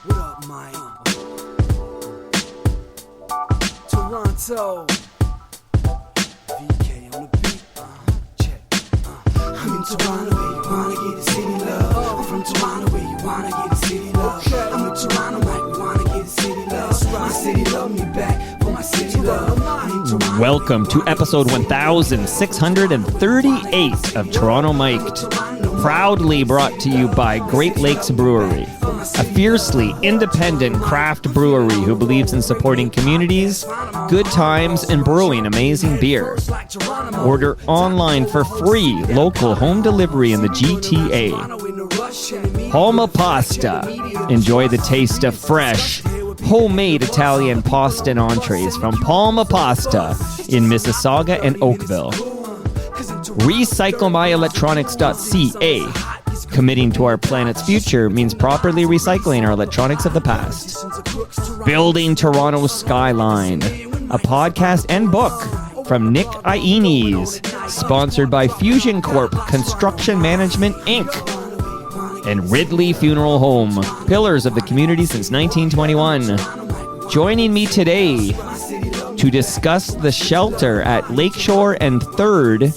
What up, Mike? Toronto. VK on the beat. Check. I'm in Toronto where you wanna get the city love. I'm from Toronto where you wanna get the city love. I'm in Toronto like we wanna get the city love. My city love me back for my city love. I'm in Toronto. Welcome to episode 1638 of Toronto Mic'd, proudly brought to you by Great Lakes Brewery, a fiercely independent craft brewery who believes in supporting communities, good times, and brewing amazing beer. Order online for free local home delivery in the GTA. Palma Pasta. Enjoy the taste of fresh, homemade Italian pasta and entrees from Palma Pasta in Mississauga and Oakville. RecycleMyElectronics.ca. Committing to our planet's future means properly recycling our electronics of the past. Building Toronto's Skyline, a podcast and book from Nick Iones, sponsored by Fusion Corp Construction Management, Inc. And Ridley Funeral Home, pillars of the community since 1921. Joining me today to discuss the shelter at Lakeshore and 3rd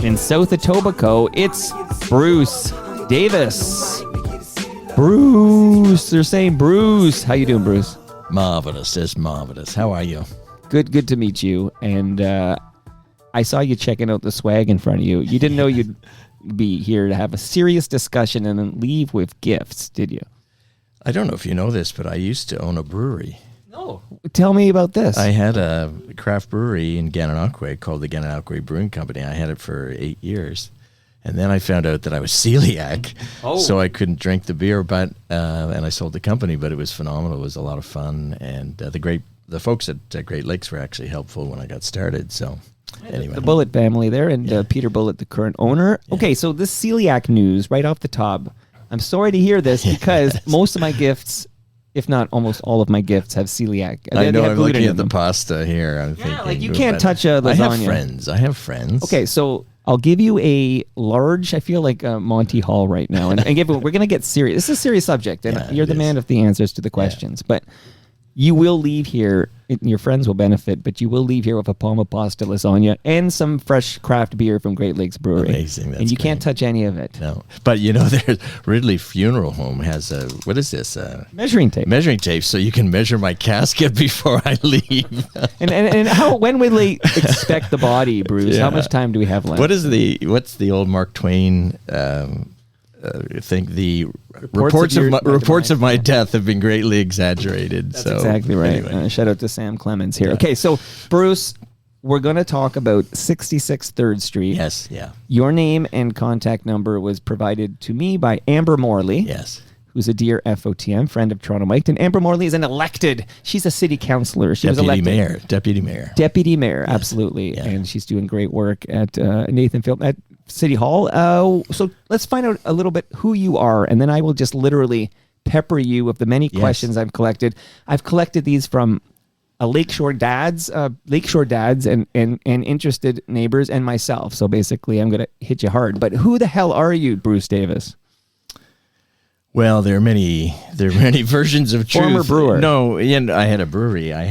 in South Etobicoke, it's Bruce Davis. Bruce, they're saying Bruce. How you doing, Bruce? Marvelous, just marvelous. How are you? Good to meet you. And I saw you checking out the swag in front of you. You didn't know you'd be here to have a serious discussion and then leave with gifts, did you? I don't know if you know this, but I used to own a brewery. No. Tell me about this. I had a craft brewery in Gananoque called the Gananoque Brewing Company. I had it for 8 years. And then I found out that I was celiac, so I couldn't drink the beer, but and I sold the company, but it was phenomenal. It was a lot of fun, and the folks at Great Lakes were actually helpful when I got started, so... Anyway. The Bullitt family there, and Peter Bullitt, the current owner. Yeah. Okay, so this celiac news right off the top. I'm sorry to hear this because most of my gifts, if not almost all of my gifts, have celiac. I know. I'm looking at the pasta here. I'm thinking, like you can't touch a lasagna. I have friends. Okay, so I'll give you a large. I feel like Monty Hall right now, and we're gonna get serious. This is a serious subject, and you're the man of the answers to the questions, but. You will leave here, your friends will benefit, but you will leave here with a Palma Pasta lasagna and some fresh craft beer from Great Lakes Brewery. Amazing. That's and you great. Can't touch any of it. No. But you know, there's Ridley Funeral Home has a, what is this? Measuring tape. Measuring tape, so you can measure my casket before I leave. and when will they expect the body, Bruce? Yeah. How much time do we have left? What's the old Mark Twain I think the reports of my death have been greatly exaggerated. That's exactly right. Anyway. Shout out to Sam Clemens here. Yeah. Okay, so Bruce, we're going to talk about 66 3rd Street. Yes, yeah. Your name and contact number was provided to me by Amber Morley. Yes. Who's a dear FOTM, friend of Toronto Mic'd. And Amber Morley is she's a city councilor. She was elected. Deputy Mayor, yes. Absolutely. Yeah. And she's doing great work at Nathan Field, at City Hall. So let's find out a little bit who you are, and then I will just literally pepper you with the many questions I've collected. I've collected these from Lakeshore dads and interested neighbors and myself. So basically, I'm going to hit you hard. But who the hell are you, Bruce Davis? Well, there are many versions of truth. Former brewer. No, I had a brewery. I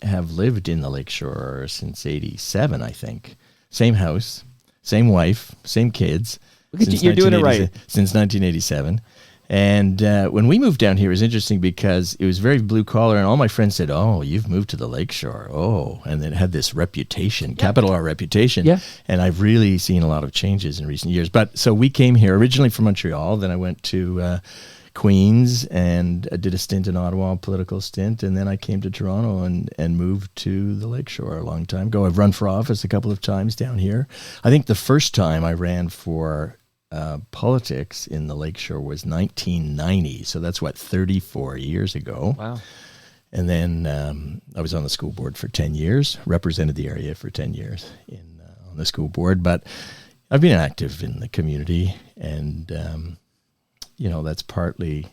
have lived in the Lakeshore since '87, I think. Same house, same wife, same kids. Look at you, you're doing it right. Since 1987. And when we moved down here, it was interesting because it was very blue collar, and all my friends said, "Oh, you've moved to the Lakeshore." Oh, and it had this reputation, capital R reputation. Yeah. And I've really seen a lot of changes in recent years. But so we came here originally from Montreal. Then I went to Queens and did a stint in Ottawa, a political stint, and then I came to Toronto and moved to the Lakeshore a long time ago. I've run for office a couple of times down here. I think the first time I ran for politics in the Lakeshore was 1990, so that's 34 years ago. Wow. And then I was on the school board for 10 years, represented the area for 10 years on the school board, but I've been active in the community, and that's partly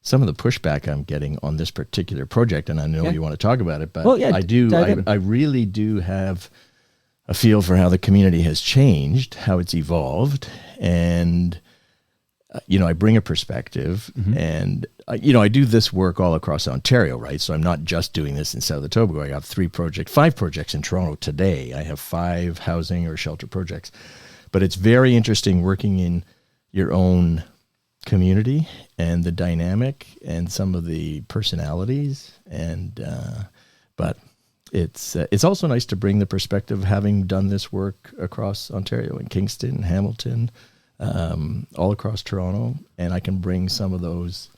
some of the pushback I'm getting on this particular project, and I know you want to talk about it, but I really do have a feel for how the community has changed, how it's evolved, and I bring a perspective, and I do this work all across Ontario, right? So I'm not just doing this in South Etobicoke. I have 5 projects in Toronto today. I have 5 housing or shelter projects, but it's very interesting working in your own community and the dynamic and some of the personalities, but it's also nice to bring the perspective, having done this work across Ontario, in Kingston, Hamilton, all across Toronto, and I can bring some of those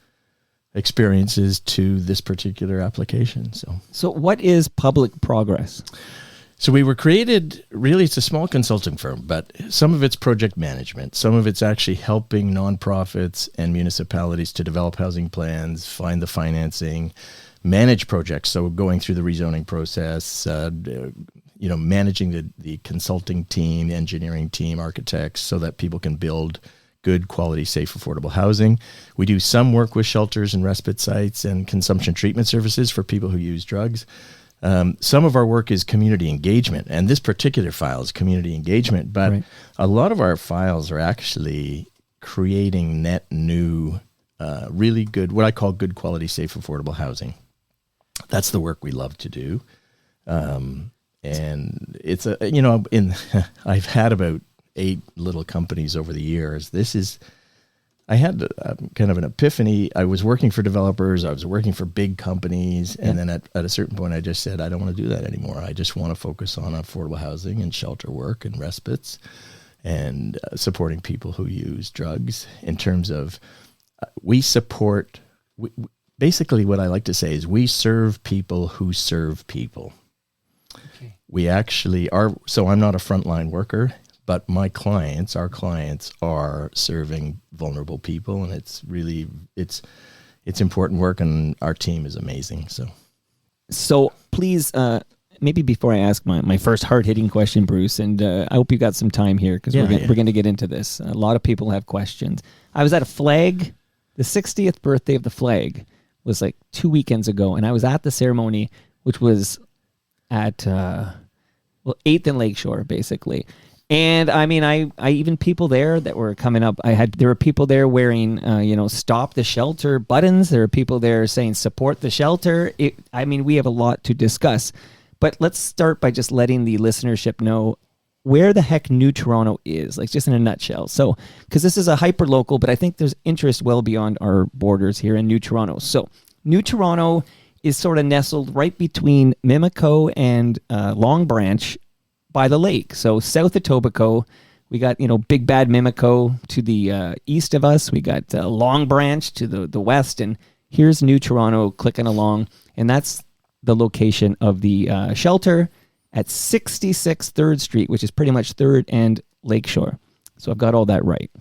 experiences to this particular application. So what is Public Progress? So we were created, really, it's a small consulting firm, but some of it's project management. Some of it's actually helping nonprofits and municipalities to develop housing plans, find the financing, manage projects. So going through the rezoning process, managing the consulting team, engineering team, architects, so that people can build good quality, safe, affordable housing. We do some work with shelters and respite sites and consumption treatment services for people who use drugs. Some of our work is community engagement, and this particular file is community engagement, but Right. a lot of our files are actually creating net new, really good, what I call good quality, safe, affordable housing. That's the work we love to do. And it's I've had about 8 little companies over the years. I had kind of an epiphany. I was working for developers. I was working for big companies. And then at a certain point, I just said, I don't want to do that anymore. I just want to focus on affordable housing and shelter work and respites and supporting people who use drugs in terms of basically what I like to say is we serve people who serve people. Okay. We actually are, so I'm not a frontline worker, but our clients are serving vulnerable people, and it's really, it's important work, and our team is amazing. So please, maybe before I ask my first hard-hitting question, Bruce, and I hope you got some time here, because we're going to get into this. A lot of people have questions. I was at a flag, the 60th birthday of the flag was like 2 weekends ago, and I was at the ceremony, which was at 8th and Lakeshore, basically. And I mean, I even people there that were coming up, there were people there wearing, stop the shelter buttons. There were people there saying support the shelter. We have a lot to discuss, but let's start by just letting the listenership know where the heck New Toronto is, like just in a nutshell. So, because this is a hyper local, but I think there's interest well beyond our borders here in New Toronto. So New Toronto is sort of nestled right between Mimico and Long Branch, by the lake. So South Etobicoke, we got, Big Bad Mimico to the east of us. We got Long Branch to the west. And here's New Toronto clicking along. And that's the location of the shelter at 66 3rd Street, which is pretty much 3rd and Lakeshore. So I've got all that right.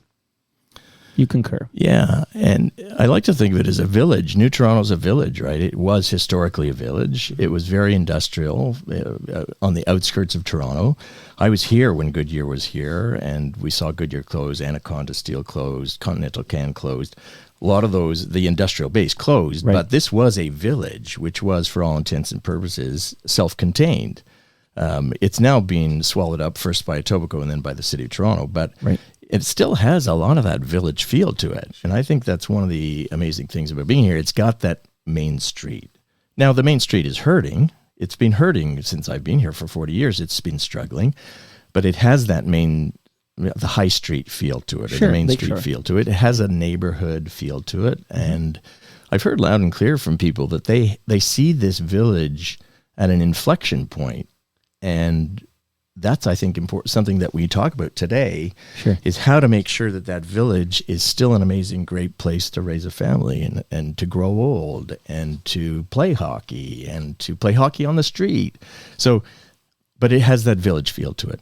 You concur? Yeah, and I like to think of it as a village. New Toronto's a village, right? It was historically a village. It was very industrial on the outskirts of Toronto. I was here when Goodyear was here, and we saw Goodyear close, Anaconda Steel closed, Continental Can closed. A lot of those, the industrial base closed, right. But this was a village, which was, for all intents and purposes, self-contained. It's now being swallowed up first by Etobicoke and then by the city of Toronto, but right. It still has a lot of that village feel to it. And I think that's one of the amazing things about being here. It's got that main street. Now, the main street is hurting. It's been hurting since I've been here for 40 years. It's been struggling. But it has that the high street feel to it, or the main street feel to it. It has a neighborhood feel to it. And I've heard loud and clear from people that they see this village at an inflection point. And that's, I think, important. Something that we talk about today is how to make sure that village is still an amazing, great place to raise a family and to grow old and to play hockey on the street. So, but it has that village feel to it.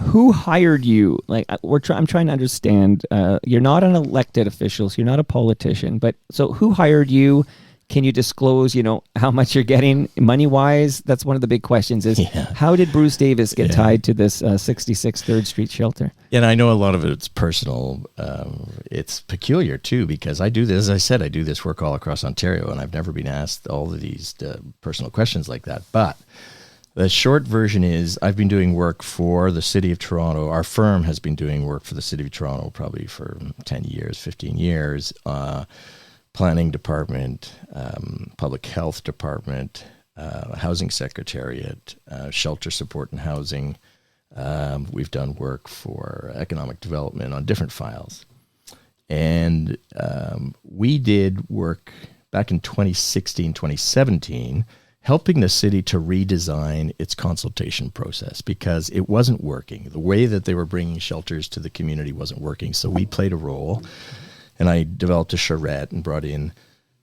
Who hired you? Like I'm trying to understand. You're not an elected official, so you're not a politician. But so who hired you? Can you disclose, how much you're getting money-wise? That's one of the big questions is, How did Bruce Davis get tied to this 66 3rd Street shelter? And I know a lot of it's personal. It's peculiar, too, because I do this, as I said, I do this work all across Ontario, and I've never been asked all of these personal questions like that. But The short version is I've been doing work for the City of Toronto. Our firm has been doing work for the City of Toronto probably for 10 years, 15 years. Planning department, public health department, housing secretariat, shelter support and housing. We've done work for economic development on different files. And we did work back in 2016, 2017, helping the city to redesign its consultation process because it wasn't working. The way that they were bringing shelters to the community wasn't working. So we played a role, and I developed a charrette and brought in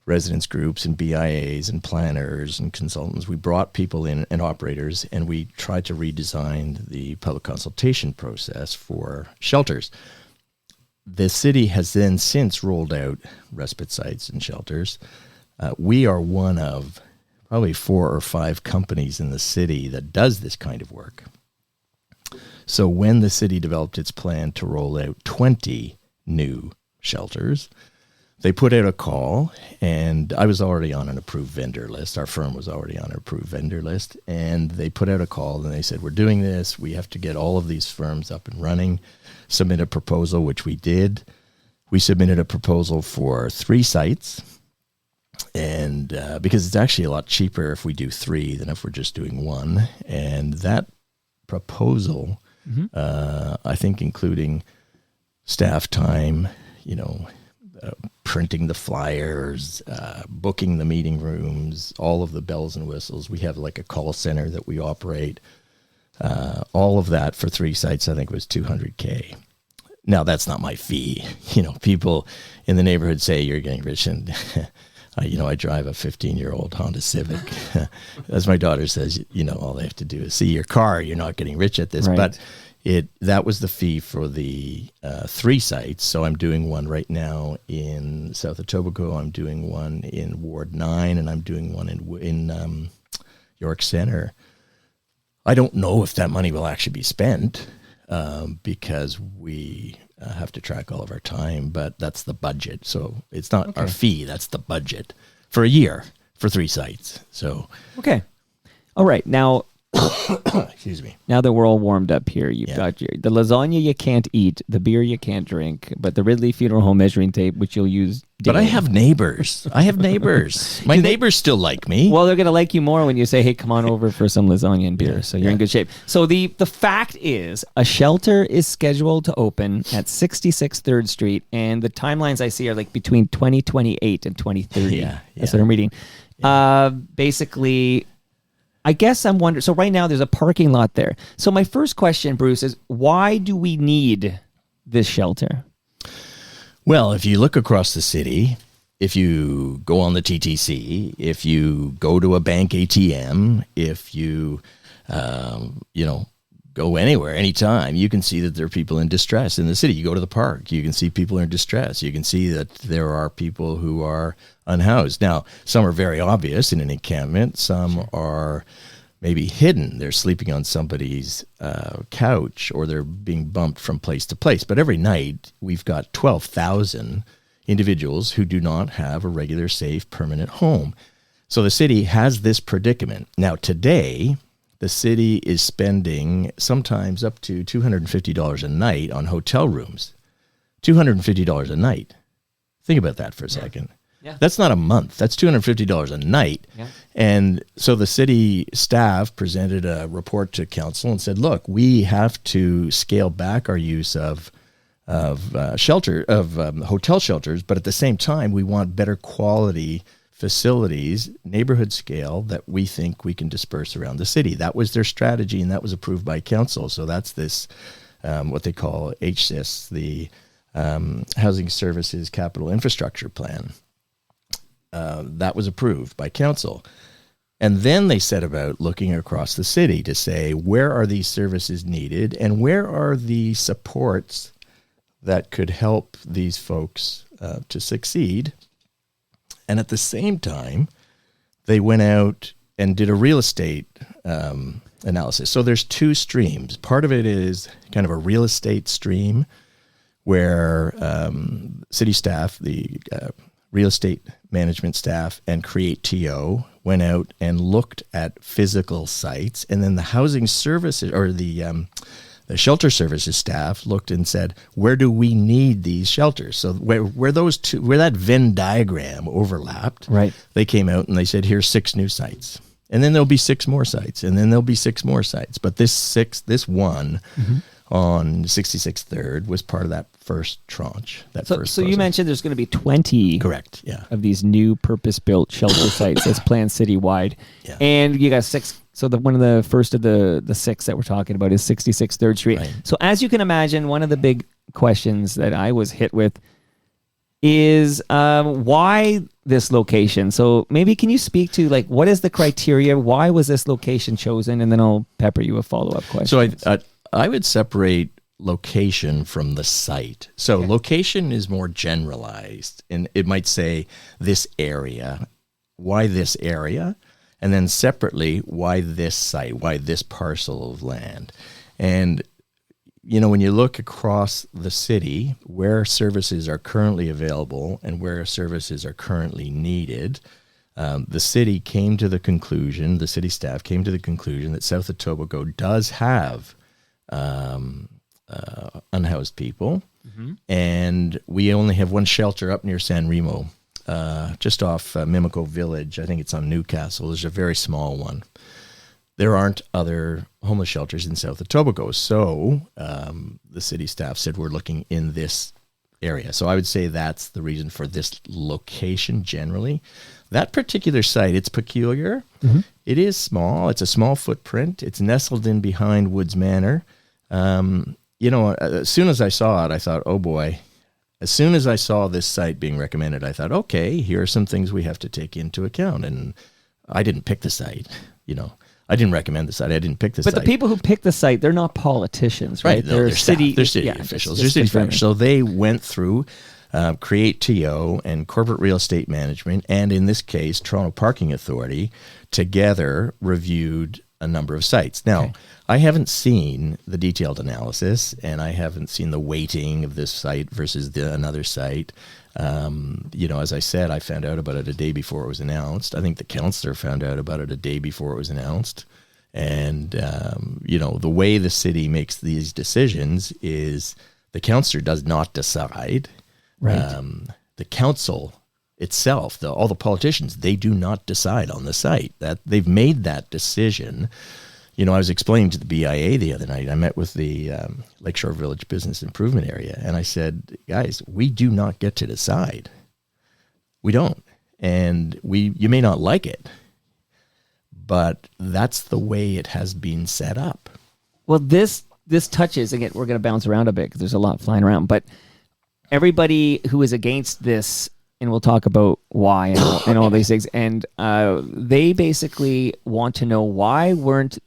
residence groups and BIAs and planners and consultants. We brought people in and operators, and we tried to redesign the public consultation process for shelters. The city has then since rolled out respite sites and shelters. We are one of probably 4 or 5 companies in the city that does this kind of work. So when the city developed its plan to roll out 20 new shelters, they put out a call, and I was already on an approved vendor list. Our firm was already on an approved vendor list, and they put out a call, and they said, we're doing this. We have to get all of these firms up and running, submit a proposal, which we did. We submitted a proposal for 3 sites, and because it's actually a lot cheaper if we do 3 than if we're just doing 1. And that proposal, I think including staff time, printing the flyers, booking the meeting rooms, all of the bells and whistles. We have like a call center that we operate. All of that for 3 sites, I think was $200K. Now that's not my fee. People in the neighborhood say you're getting rich, and I drive a 15-year-old Honda Civic. As my daughter says, all they have to do is see your car. You're not getting rich at this, right. But that was the fee for the 3 sites. So I'm doing one right now in South Etobicoke. I'm doing one in Ward 9, and I'm doing one in York Centre. I don't know if that money will actually be spent because we have to track all of our time, but that's the budget. So it's not our fee, that's the budget for a year for 3 sites. So okay. All right. Now, excuse me. Now that we're all warmed up here, you've got the lasagna you can't eat, the beer you can't drink, but the Ridley Funeral Home measuring tape, which you'll use daily. But I have neighbors. My neighbors still like me. Well, they're going to like you more when you say, hey, come on over for some lasagna and beer. So you're in good shape. So the fact is, a shelter is scheduled to open at 66 3rd Street, and the timelines I see are like between 2028 and 2030. That's what I'm reading. Basically, I guess I'm wondering, so right now there's a parking lot there. So my first question, Bruce, is why do we need this shelter? Well, if you look across the city, if you go on the TTC, if you go to a bank ATM, if you, go anywhere, anytime, you can see that there are people in distress in the city. You go to the park, you can see people in distress. You can see that there are people who are unhoused. Now, some are very obvious in an encampment. Some are maybe hidden. They're sleeping on somebody's couch, or they're being bumped from place to place. But every night, we've got 12,000 individuals who do not have a regular, safe, permanent home. So the city has this predicament. Now, today, the city is spending sometimes up to $250 a night on hotel rooms. $250 a night. Think about that for a second. Yeah. That's not a month. That's $250 a night. Yeah. And so the city staff presented a report to council and said, look, we have to scale back our use of hotel shelters, but at the same time, we want better quality facilities, neighborhood scale, that we think we can disperse around the city. That was their strategy, and that was approved by council. So that's this, what they call HSIS, the Housing Services Capital Infrastructure Plan. That was approved by council. And then they set about looking across the city to say, where are these services needed, and where are the supports that could help these folks to succeed? And at the same time, they went out and did a real estate analysis. So there's 2 streams. Part of it is kind of a real estate stream where city staff, the real estate management staff and Create TO went out and looked at physical sites, and then the housing services or the shelter services staff looked and said, where do we need these shelters? So where that Venn diagram overlapped, Right. they came out and they said, here's 6 new sites. And then there'll be 6 more sites, and then there'll be 6 more sites. But this one on 66th 3rd was part of that first tranche. So you mentioned there's going to be 20 correct, yeah, of these new purpose-built shelter sites that's planned citywide. Yeah. And you got 6. So one of the first of the 6 that we're talking about is 66th 3rd Street. Right. So as you can imagine, one of the big questions that I was hit with is why this location? So maybe can you speak to like what is the criteria? Why was this location chosen? And then I'll pepper you a follow-up question. So I would separate location from the site. So location is more generalized, and it might say this area. Why this area? And then separately, why this site? Why this parcel of land? And when you look across the city, where services are currently available and where services are currently needed, the city staff came to the conclusion that South Etobicoke does have unhoused people, and we only have one shelter up near San Remo, just off Mimico Village. I think it's on Newcastle. There's a very small one. There aren't other homeless shelters in South Etobicoke, so the city staff said we're looking in this area. So I would say that's the reason for this location generally. That particular site, it's peculiar. It is small. It's a small footprint. It's nestled in behind Woods Manor. As soon as I saw it, I thought, oh boy. As soon as I saw this site being recommended, I thought, okay, here are some things we have to take into account. And I didn't pick the site, I didn't recommend the site. I didn't pick the site. But the people who pick the site, they're not politicians, right? No, they're city officials. They're city officials. So they went through Create TO and Corporate Real Estate Management, and in this case, Toronto Parking Authority, together reviewed a number of sites. Now, I haven't seen the detailed analysis, and I haven't seen the weighting of this site versus another site. As I said, I found out about it a day before it was announced. I think the councillor found out about it a day before it was announced. And, the way the city makes these decisions is the councillor does not decide. Right. The council itself, all the politicians, they do not decide on the site. That they've made that decision. I was explaining to the BIA the other night. I met with the Lakeshore Village Business Improvement Area, and I said, guys, we do not get to decide. We don't. And you may not like it, but that's the way it has been set up. Well, this touches, again, we're going to bounce around a bit because there's a lot flying around, but everybody who is against this, and we'll talk about why and all these things, and they basically want to know why weren't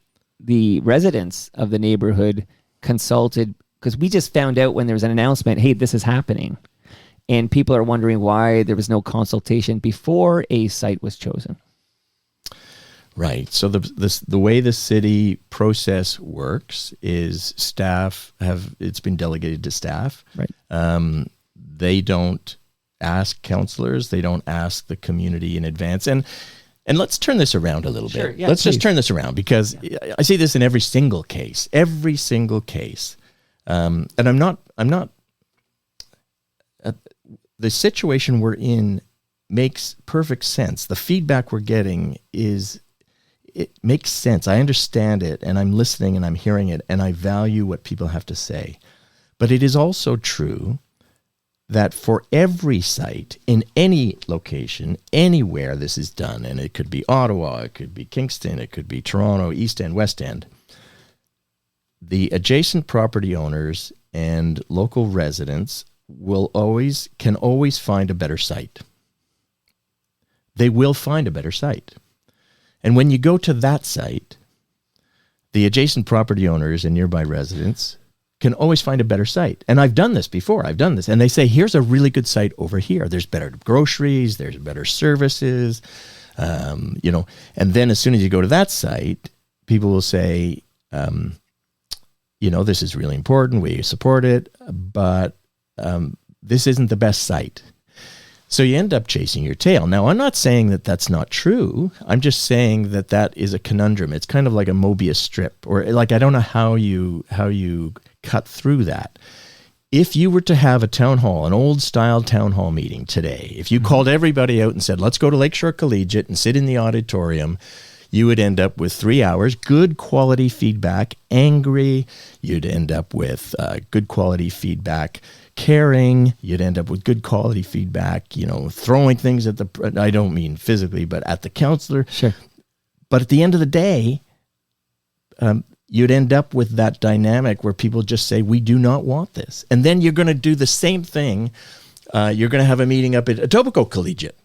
the residents of the neighborhood consulted, because we just found out when there was an announcement, hey, this is happening. And people are wondering why there was no consultation before a site was chosen. Right. So the way the city process works is it's been delegated to staff. Right. They don't ask councillors. They don't ask the community in advance. And let's turn this around a little bit. Yeah, let's please. just turn this around, because I see this in every single case. And I'm not, the situation we're in makes perfect sense. The feedback we're getting it makes sense. I understand it, and I'm listening and I'm hearing it, and I value what people have to say. But it is also true that for every site in any location, anywhere this is done, and it could be Ottawa, it could be Kingston, it could be Toronto, East End, West End, the adjacent property owners and local residents can always find a better site. They will find a better site. And when you go to that site, the adjacent property owners and nearby residents can always find a better site. And I've done this before. And they say, here's a really good site over here. There's better groceries. There's better services. And then as soon as you go to that site, people will say, this is really important. We support it, but this isn't the best site. So you end up chasing your tail. Now, I'm not saying that that's not true. I'm just saying that that is a conundrum. It's kind of like a Mobius strip, or like, I don't know how you cut through that. If you were to have a town hall, an old style town hall meeting today, if you called everybody out and said, let's go to Lakeshore Collegiate and sit in the auditorium, you would end up with 3 hours, good quality feedback, angry. You'd end up with good quality feedback, caring. You'd end up with good quality feedback, throwing things at I don't mean physically, but at the counselor. Sure. But at the end of the day, you'd end up with that dynamic where people just say, we do not want this. And then you're going to do the same thing. You're going to have a meeting up at Etobicoke Collegiate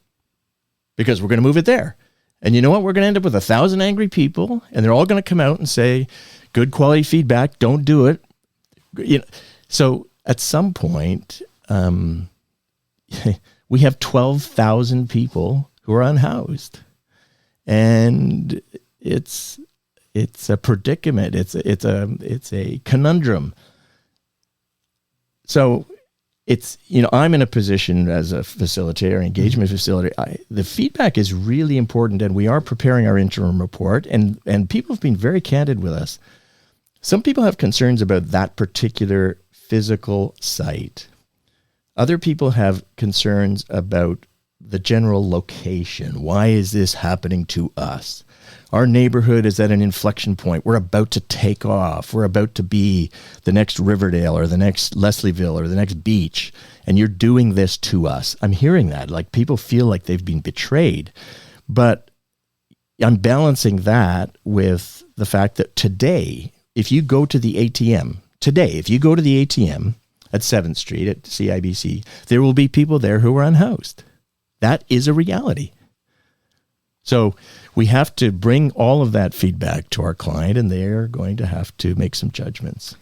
because we're going to move it there. And you know what? We're going to end up with 1,000 angry people, and they're all going to come out and say, good quality feedback, don't do it. So at some point, we have 12,000 people who are unhoused. And it's a predicament. It's a conundrum. So I'm in a position as a facilitator, engagement facilitator. The feedback is really important, and we are preparing our interim report, and people have been very candid with us. Some people have concerns about that particular physical site. Other people have concerns about the general location. Why is this happening to us? Our neighborhood is at an inflection point. We're about to take off. We're about to be the next Riverdale or the next Leslieville or the next beach. And you're doing this to us. I'm hearing that. Like, people feel like they've been betrayed. But I'm balancing that with the fact that today, if you go to the ATM at 7th Street at CIBC, there will be people there who are unhoused. That is a reality. So we have to bring all of that feedback to our client, and they're going to have to make some judgments.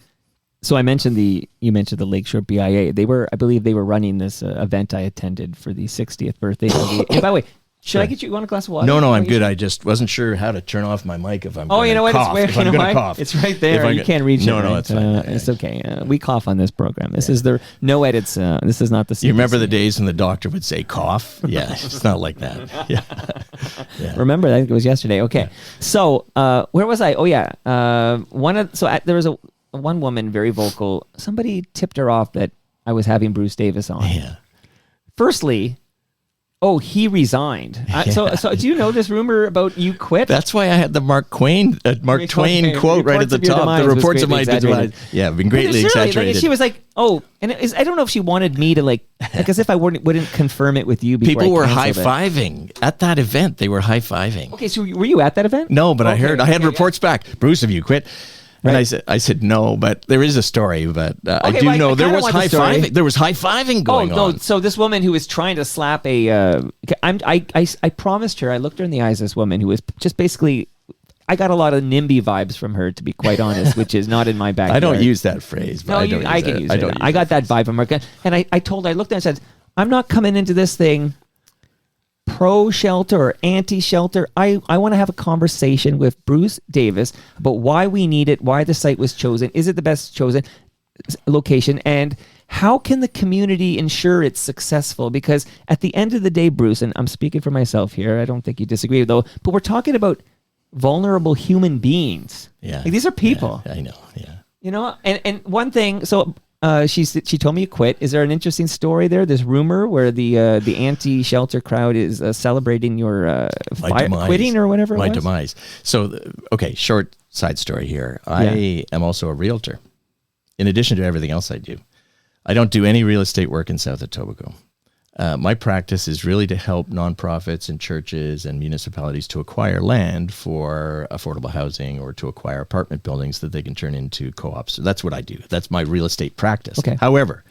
So you mentioned the Lakeshore BIA. I believe they were running this event I attended for the 60th birthday. And by the way, should I get you want a glass of water? No, I'm good. I just wasn't sure how to turn off my mic if I'm going to cough. Oh, you know what? If I'm going to cough. It's right there. You can't reach it. No, right? it's fine. It's okay. We cough on this program. This is the no edits. This is not the CBC. You remember the days when the doctor would say cough? Yeah, it's not like that. Yeah. Remember that? I think it was yesterday. Okay. Yeah. So where was I? Oh, yeah. There was one woman, very vocal. Somebody tipped her off that I was having Bruce Davis on. Yeah. Firstly, he resigned. So do you know this rumor about you quit? That's why I had the Mark Twain quote right at the top. The reports of my demise. Yeah, been greatly exaggerated. She was like, I don't know if she wanted me to like as if I wouldn't confirm it with you before. People were high-fiving at that event. They were high-fiving. Okay, so were you at that event? No, but I had reports back. Bruce, have you quit? And right. I said no, but there is a story. But I do know there was high-fiving. There was high-fiving going on. So this woman who was trying to slap I promised her. I looked her in the eyes. This woman who was just basically. I got a lot of NIMBY vibes from her, to be quite honest, which is not in my backyard. I don't use that phrase. But I can use it. I got that vibe from her, and I looked at her and said, "I'm not coming into this thing pro-shelter or anti-shelter. I want to have a conversation with Bruce Davis about why we need it, why the site was chosen, is it the best chosen location, and how can the community ensure it's successful?" Because at the end of the day, Bruce, and I'm speaking for myself here, I don't think you disagree though, but we're talking about vulnerable human beings. Yeah. Like, these are people. Yeah, I know, yeah. And one thing, so she told me you quit. Is there an interesting story there? This rumor where the anti-shelter crowd is celebrating your quitting or whatever. My demise. So, short side story here. I am also a realtor. In addition to everything else I do, I don't do any real estate work in South Etobicoke. My practice is really to help nonprofits and churches and municipalities to acquire land for affordable housing or to acquire apartment buildings that they can turn into co-ops. So that's what I do. That's my real estate practice. Okay. However,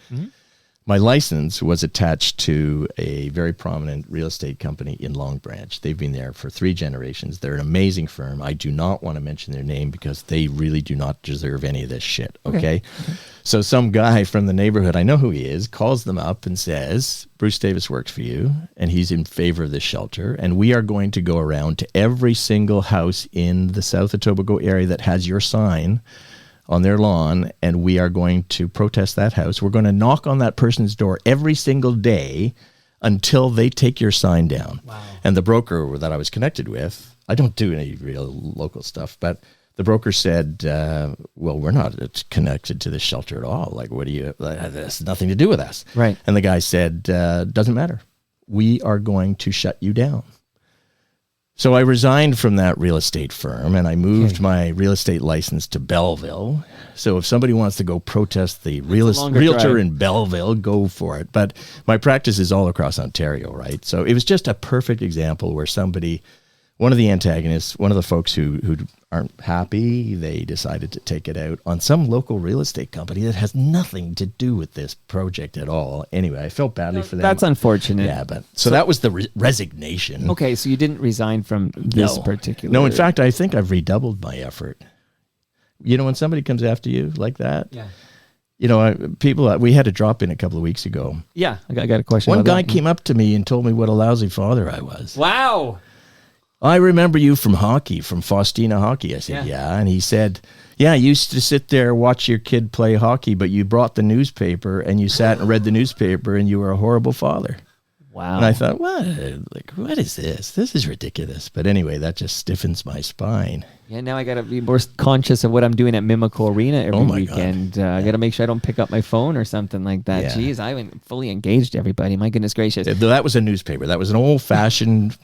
my license was attached to a very prominent real estate company in Long Branch. They've been there for 3 generations. They're an amazing firm. I do not want to mention their name because they really do not deserve any of this shit, okay? So some guy from the neighborhood, I know who he is, calls them up and says, Bruce Davis works for you, and he's in favor of this shelter, and we are going to go around to every single house in the South Etobicoke area that has your sign on their lawn, and we are going to protest that house. We're going to knock on that person's door every single day until they take your sign down. Wow. And the broker that I was connected with, I don't do any real local stuff, but the broker said, well, we're not connected to this shelter at all. Like, what do you, that has nothing to do with us. Right. And the guy said, doesn't matter. We are going to shut you down. So I resigned from that real estate firm and I moved my real estate license to Belleville. So if somebody wants to go protest the realtor in Belleville, go for it. But my practice is all across Ontario, right? So it was just a perfect example where somebody, one of the antagonists, one of the folks who aren't happy, they decided to take it out on some local real estate company that has nothing to do with this project at all. Anyway, I felt badly for them. That's unfortunate. Yeah, but so that was the resignation. Okay, so you didn't resign from this particular... No, in fact, I think I've redoubled my effort. You know, when somebody comes after you like that, you know, we had a drop in a couple of weeks ago. Yeah, I got a question. One guy came up to me and told me what a lousy father I was. Wow. I remember you from hockey, from Faustina Hockey. I said, yeah. And he said, yeah, I used to sit there, watch your kid play hockey, but you brought the newspaper and you sat and read the newspaper and you were a horrible father. Wow. And I thought, what is this? This is ridiculous. But anyway, that just stiffens my spine. Yeah, now I got to be more conscious of what I'm doing at Mimico Arena every weekend. I got to make sure I don't pick up my phone or something like that. Yeah. Jeez, I haven't fully engaged everybody. My goodness gracious. That was a newspaper. That was an old-fashioned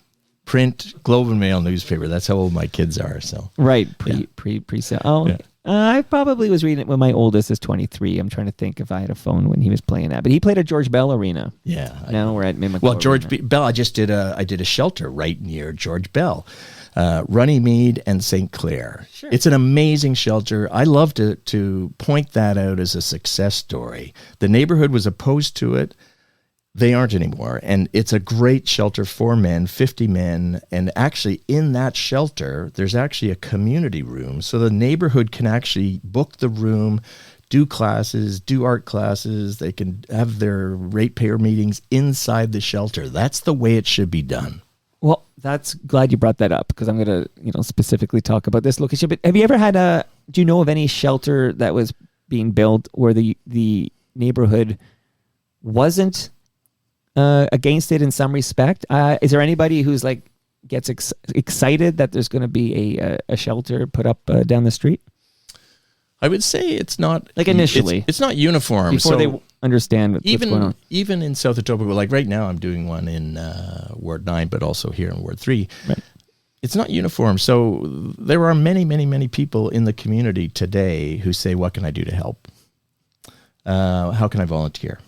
print Globe and Mail newspaper. That's how old my kids are. So right, pre-sale. Oh, I probably was reading it when my oldest is 23. I'm trying to think if I had a phone when he was playing that. But he played at George Bell Arena. Yeah. Now we're at Mimico. Well, George Bell. I did a shelter right near George Bell, Runnymede and St. Clair. Sure. It's an amazing shelter. I love to point that out as a success story. The neighborhood was opposed to it. They aren't anymore. And it's a great shelter for men, 50 men. And actually in that shelter, there's actually a community room. So the neighborhood can actually book the room, do classes, do art classes. They can have their ratepayer meetings inside the shelter. That's the way it should be done. Well, that's glad you brought that up because I'm going to, specifically talk about this location. But have you ever had do you know of any shelter that was being built where the neighborhood wasn't against it in some respect? Is there anybody who's gets excited that there's going to be a shelter put up down the street? I would say it's not initially. It's not uniform before they understand what's going on. Even in South Etobicoke, like right now, I'm doing one in Ward 9, but also here in Ward 3. Right. It's not uniform. So there are many, many, many people in the community today who say, "What can I do to help? How can I volunteer?"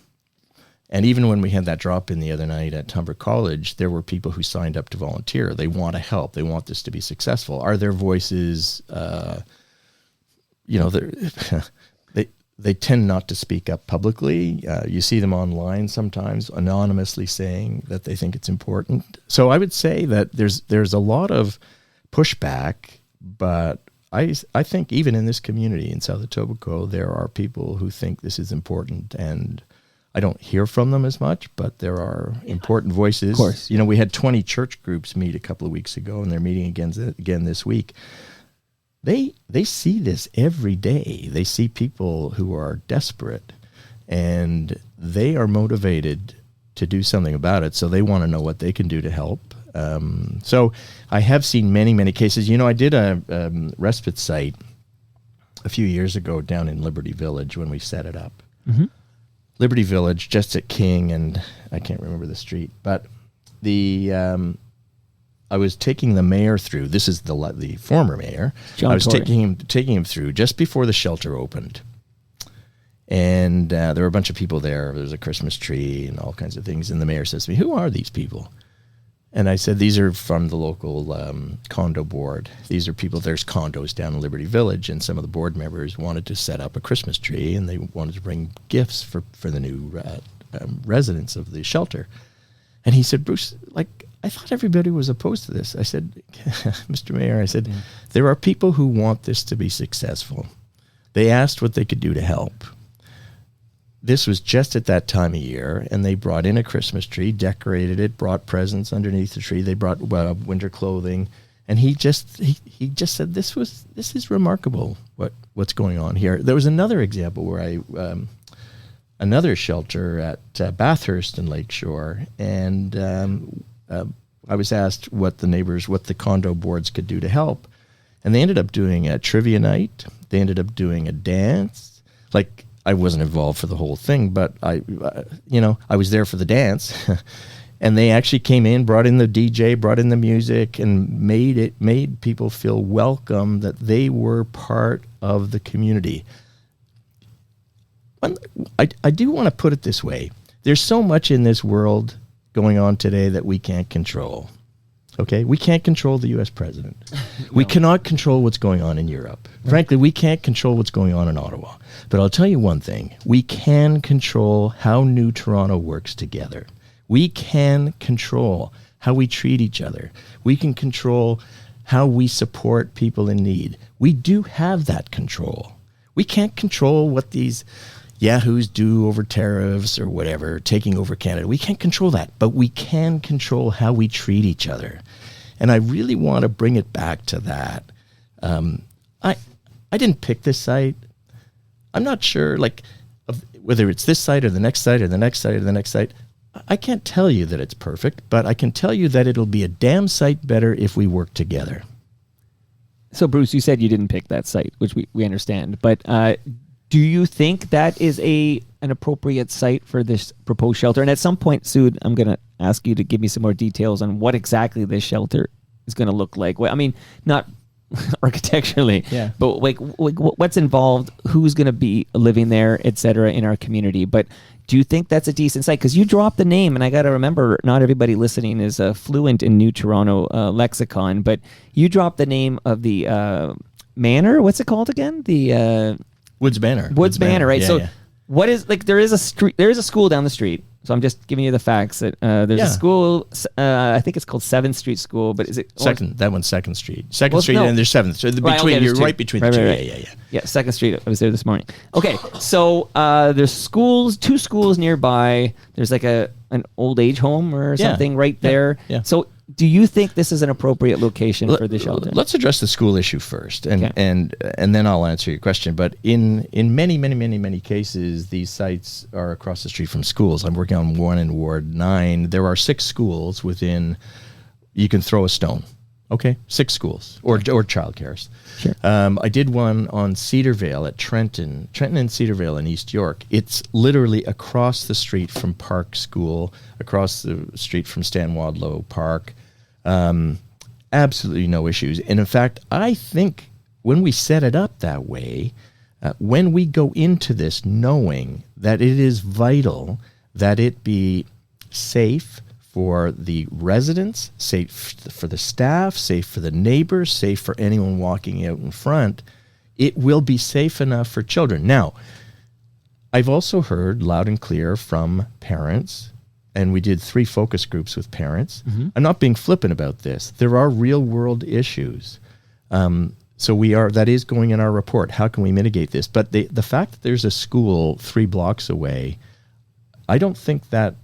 And even when we had that drop in the other night at Humber College, there were people who signed up to volunteer. They want to help. They want this to be successful. Are their voices, they tend not to speak up publicly. You see them online sometimes anonymously saying that they think it's important. So I would say that there's a lot of pushback, but I think even in this community in South Etobicoke, there are people who think this is important, and I don't hear from them as much, but there are important voices. Of course. We had 20 church groups meet a couple of weeks ago, and they're meeting again this week. They see this every day. They see people who are desperate, and they are motivated to do something about it, so they want to know what they can do to help. So I have seen many, many cases. I did a respite site a few years ago down in Liberty Village when we set it up. Mm-hmm. Liberty Village, just at King, and I can't remember the street, but I was taking the mayor through. This is the former mayor. I was taking him through just before the shelter opened, and there were a bunch of people there. There was a Christmas tree and all kinds of things. And the mayor says to me, "Who are these people?" And I said, "These are from the local condo board. These are people, there's condos down in Liberty Village, and some of the board members wanted to set up a Christmas tree, and they wanted to bring gifts for the new residents of the shelter." And he said, "Bruce, I thought everybody was opposed to this." I said, "Mr. Mayor," I said, "there are people who want this to be successful. They asked what they could do to help. This was just at that time of year, and they brought in a Christmas tree, decorated it, brought presents underneath the tree. They brought winter clothing, and he just said, this is remarkable what's going on here." There was another example where another shelter at Bathurst and Lakeshore, and I was asked what the condo boards could do to help, and they ended up doing a trivia night. They ended up doing a dance. Like, I wasn't involved for the whole thing, but I was there for the dance. And they actually came in, brought in the DJ, brought in the music, and made people feel welcome, that they were part of the community. I do want to put it this way. There's so much in this world going on today that we can't control. Okay? We can't control the U.S. president. No. We cannot control what's going on in Europe. Right. Frankly, we can't control what's going on in Ottawa. But I'll tell you one thing. We can control how New Toronto works together. We can control how we treat each other. We can control how we support people in need. We do have that control. We can't control what these yahoos do over tariffs or whatever, taking over Canada. We can't control that, but we can control how we treat each other. And I really want to bring it back to that. I didn't pick this site. I'm not sure, whether it's this site or the next site or the next site or the next site. I can't tell you that it's perfect, but I can tell you that it'll be a damn sight better if we work together. So, Bruce, you said you didn't pick that site, which we understand, but do you think that is an appropriate site for this proposed shelter? And at some point, Sue, I'm going to ask you to give me some more details on what exactly this shelter is going to look like. Well, I mean, not architecturally, but like what's involved, who's going to be living there, et cetera, in our community. But do you think that's a decent site? Because you dropped the name, and I got to remember, not everybody listening is fluent in New Toronto lexicon, but you dropped the name of the manor. What's it called again? The Woods Manor. Woods Manor, right? Yeah, what is, there is a school down the street. So I'm just giving you the facts that there's a school. I think it's called 7th Street School, but is it Second? That one's 2nd Street. 2nd Street, and there's 7th. So you're right between the two. Right. Yeah, 2nd Street. I was there this morning. Okay, so there's schools, 2 schools nearby. There's like an old age home or something right there. Yeah. So do you think this is an appropriate location for the shelter? Let's address the school issue first, and then I'll answer your question. But in many cases, these sites are across the street from schools. I'm working on one in Ward 9. There are 6 schools within. You can throw a stone. Okay, 6 schools or childcares. Sure. I did one on Cedarvale at Trenton and Cedarvale in East York. It's literally across the street from Park School, across the street from Stan Wadlow Park. Absolutely no issues. And in fact, I think when we set it up that way, when we go into this knowing that it is vital that it be safe for the residents, safe for the staff, safe for the neighbors, safe for anyone walking out in front, it will be safe enough for children. Now, I've also heard loud and clear from parents, and we did 3 focus groups with parents. Mm-hmm. I'm not being flippant about this. There are real world issues. So that is going in our report. How can we mitigate this? But the fact that there's a school 3 blocks away, I don't think that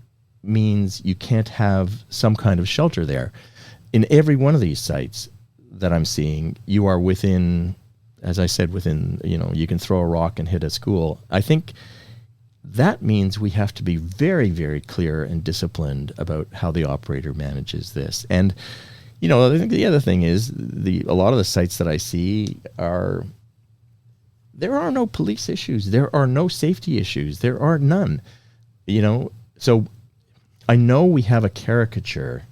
means you can't have some kind of shelter there. In every one of these sites that I'm seeing, you are within, as I said, you can throw a rock and hit a school. I think that means we have to be very, very clear and disciplined about how the operator manages this. And, I think the other thing is a lot of the sites that I see there are no police issues. There are no safety issues. There are none, so I know we have a caricature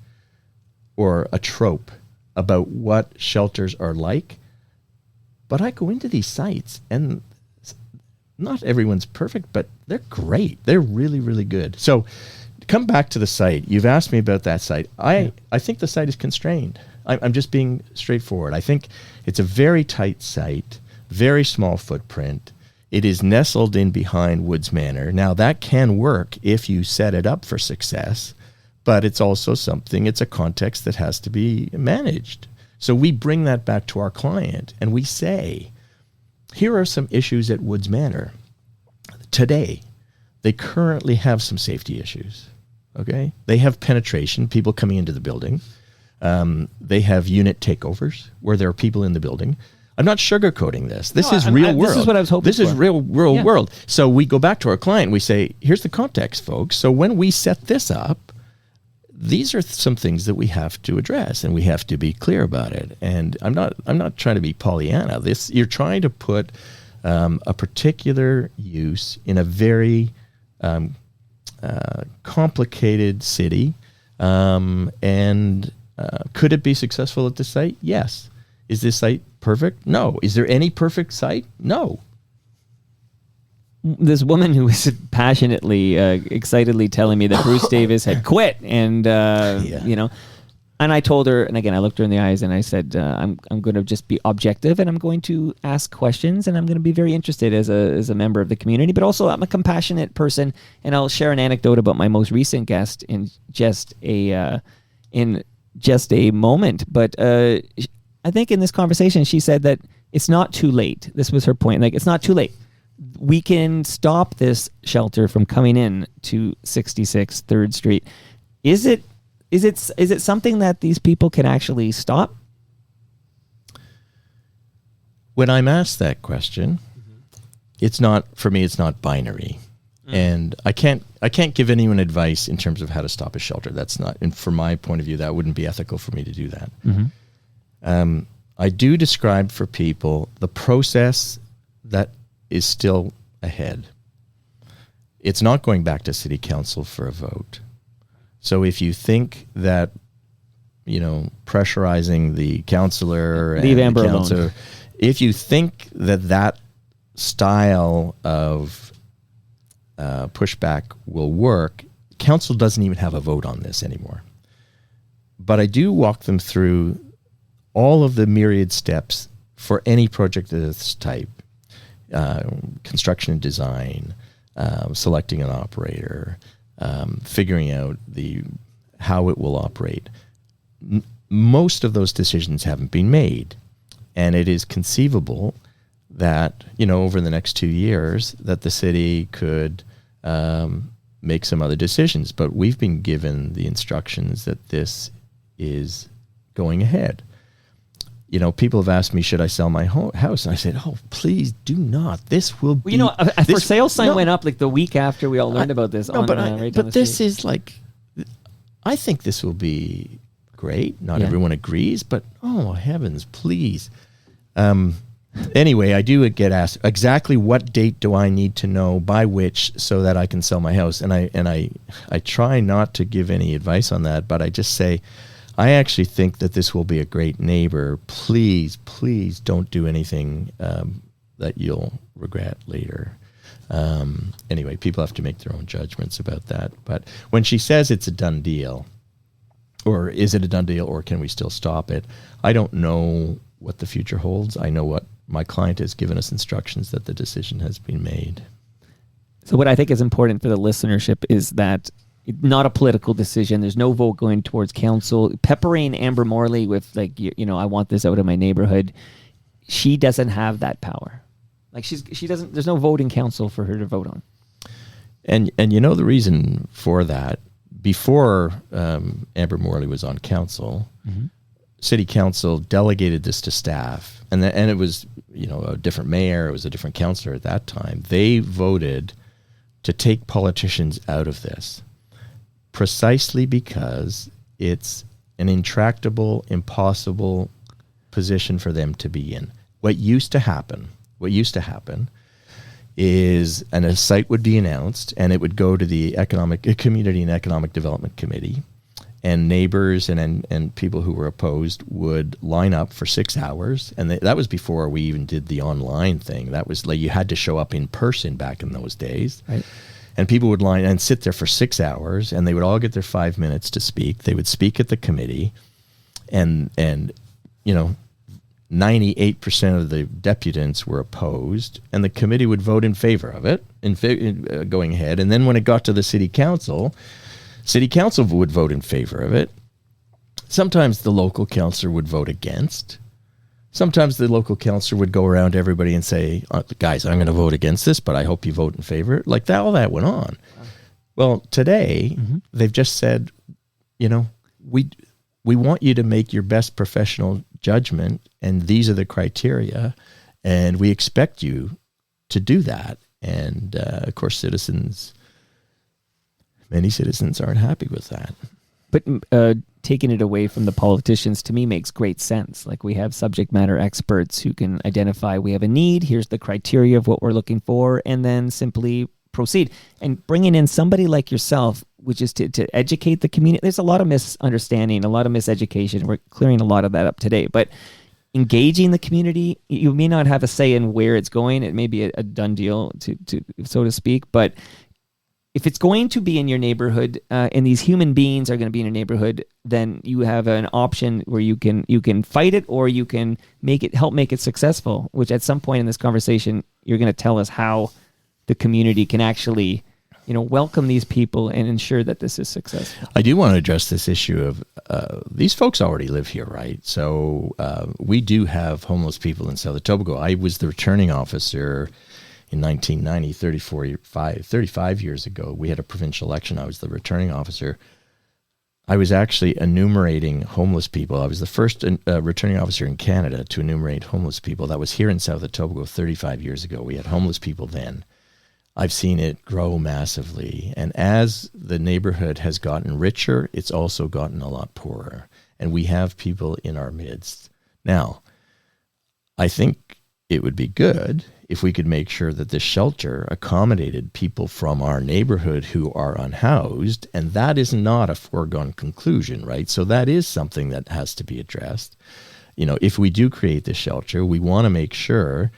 or a trope about what shelters are like, but I go into these sites and not everyone's perfect, but they're great. They're really, really good. So come back to the site. You've asked me about that site. I think the site is constrained. I'm just being straightforward. I think it's a very tight site, very small footprint. It is nestled in behind Woods Manor. Now, that can work if you set it up for success, but it's also it's a context that has to be managed. So we bring that back to our client and we say, here are some issues at Woods Manor. Today, they currently have some safety issues, okay? They have penetration, people coming into the building. They have unit takeovers where there are people in the building. I'm not sugarcoating this. This is I'm- real this world. is what I was hoping This is for. real Yeah. world. So we go back to our client. We say, here's the context, folks. So when we set this up, these are some things that we have to address, and we have to be clear about it. And I'm not trying to be Pollyanna. You're trying to put a particular use in a very complicated city, and could it be successful at this site? Yes. Is this site perfect? No. Is there any perfect site? No. This woman who was passionately, excitedly telling me that Bruce Davis had quit, and you know, and I told her, and again, I looked her in the eyes, and I said, I'm going to just be objective, and I'm going to ask questions, and I'm going to be very interested as a member of the community, but also I'm a compassionate person, and I'll share an anecdote about my most recent guest in just a moment. But I think in this conversation, she said that it's not too late. This was her point. Like, it's not too late. We can stop this shelter from coming in to 66 3rd Street. Is it something that these people can actually stop? When I'm asked that question, it's not, for me, it's not binary. And I can't give anyone advice in terms of how to stop a shelter. That's not, and from my point of view, that wouldn't be ethical for me to do that. I do describe for people the process that is still ahead. It's not going back to city council for a vote. So if you think that, you know, pressurizing the councillor Leave and Amber the alone. councillor, if you think that style of pushback will work, council doesn't even have a vote on this anymore. But I do walk them through all of the myriad steps for any project of this type. Construction and design, selecting an operator, figuring out how it will operate. Most of those decisions haven't been made, and it is conceivable that, you know, over the next 2 years that the city could make some other decisions. But we've been given the instructions that this is going ahead. You know, people have asked me, should I sell my house? And I said, oh, please do not. This will be... Well, you know, a for sale sign no, went up like the week after we all learned about this. No, but right down the this street. is like... I think this will be great. Not Yeah. everyone agrees, but oh, heavens, please. Anyway, I do get asked, exactly what date do I need to know by which so that I can sell my house? And I try not to give any advice on that, but I just say... I actually think that this will be a great neighbor. Please, please don't do anything that you'll regret later. Anyway, people have to make their own judgments about that. But when she says it's a done deal, or is it a done deal, or can we still stop it? I don't know what the future holds. I know what my client has given us instructions that the decision has been made. So what I think is important for the listenership is that not a political decision. There's no vote going towards council. Peppering Amber Morley with like, you know, I want this out of my neighborhood. She doesn't have that power. Like she doesn't, there's no vote in council for her to vote on. And you know the reason for that, before Amber Morley was on council, city council delegated this to staff, and it was, you know, a different mayor, it was a different councillor at that time. They voted to take politicians out of this, precisely because it's an intractable, impossible position for them to be in. What used to happen is, and a site would be announced, and it would go to the Community and Economic Development Committee, and neighbors and people who were opposed would line up for 6 hours, and that was before we even did the online thing. That was like you had to show up in person back in those days. Right. And people would line and sit there for 6 hours, and they would all get their 5 minutes to speak. They would speak at the committee, and you know, 98% of the deputants were opposed, and the committee would vote in favor of it, going ahead. And then when it got to the city council would vote in favor of it. Sometimes the local councillor would vote against. Sometimes the local councillor would go around to everybody and say, guys, I'm going to vote against this, but I hope you vote in favor. Like that, all that went on. Well, today, they've just said, you know, we want you to make your best professional judgment, and these are the criteria, and we expect you to do that. And of course, many citizens aren't happy with that. But taking it away from the politicians, to me, makes great sense. Like, we have subject matter experts who can identify we have a need, here's the criteria of what we're looking for, and then simply proceed. And bringing in somebody like yourself, which is to educate the community. There's a lot of misunderstanding, a lot of miseducation. We're clearing a lot of that up today. But engaging the community, you may not have a say in where it's going. It may be a done deal, to so to speak. But if it's going to be in your neighborhood, and these human beings are going to be in your neighborhood, then you have an option where you can fight it, or you can help make it successful. Which at some point in this conversation, you're going to tell us how the community can actually, welcome these people and ensure that this is successful. I do want to address this issue of these folks already live here, right? So we do have homeless people in South Etobicoke. I was the returning officer in 1990, 35 years ago. We had a provincial election. I was the returning officer. I was actually enumerating homeless people. I was the first returning officer in Canada to enumerate homeless people. That was here in South Etobicoke 35 years ago. We had homeless people then. I've seen it grow massively. And as the neighborhood has gotten richer, it's also gotten a lot poorer. And we have people in our midst. Now, I think it would be good if we could make sure that this shelter accommodated people from our neighborhood who are unhoused. And that is not a foregone conclusion, right? So that is something that has to be addressed. If we do create this shelter, we want to make sure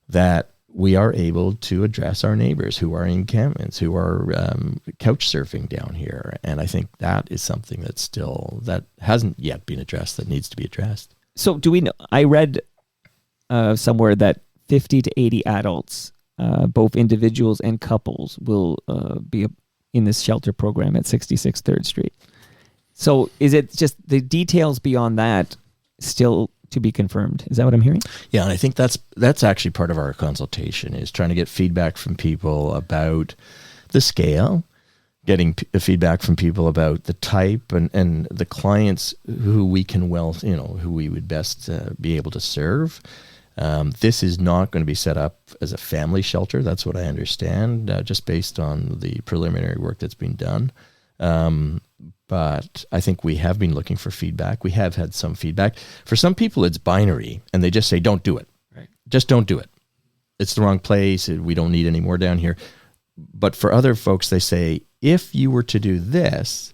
that we are able to address our neighbors who are in encampments, who are couch surfing down here. And I think that is something that hasn't yet been addressed, that needs to be addressed. So do we know, I read somewhere that 50 to 80 adults, both individuals and couples, will be in this shelter program at 66 3rd Street. So is it just the details beyond that still to be confirmed? Is that what I'm hearing? Yeah, and I think that's actually part of our consultation, is trying to get feedback from people about the scale, getting feedback from people about the type and the clients who we can who we would best be able to serve. This is not going to be set up as a family shelter. That's what I understand, just based on the preliminary work that's been done. But I think we have been looking for feedback. We have had some feedback. For some people, it's binary, and they just say, don't do it. Right. Just don't do it. It's the wrong place. We don't need any more down here. But for other folks, they say, if you were to do this,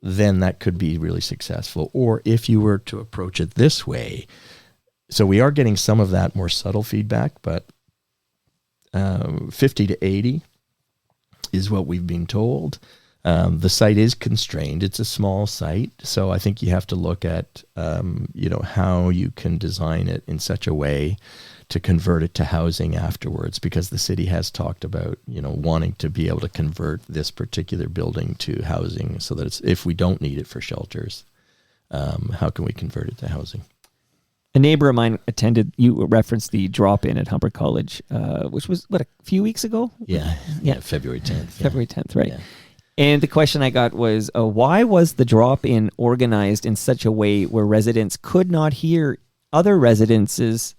then that could be really successful. Or if you were to approach it this way. So we are getting some of that more subtle feedback, but 50 to 80 is what we've been told. The site is constrained. It's a small site. So I think you have to look at, how you can design it in such a way to convert it to housing afterwards, because the city has talked about, wanting to be able to convert this particular building to housing, so that if we don't need it for shelters, how can we convert it to housing? A neighbor of mine attended, you referenced the drop-in at Humber College, which was, a few weeks ago? Yeah, February 10th. February 10th, right. Yeah. And the question I got was, why was the drop-in organized in such a way where residents could not hear other residences'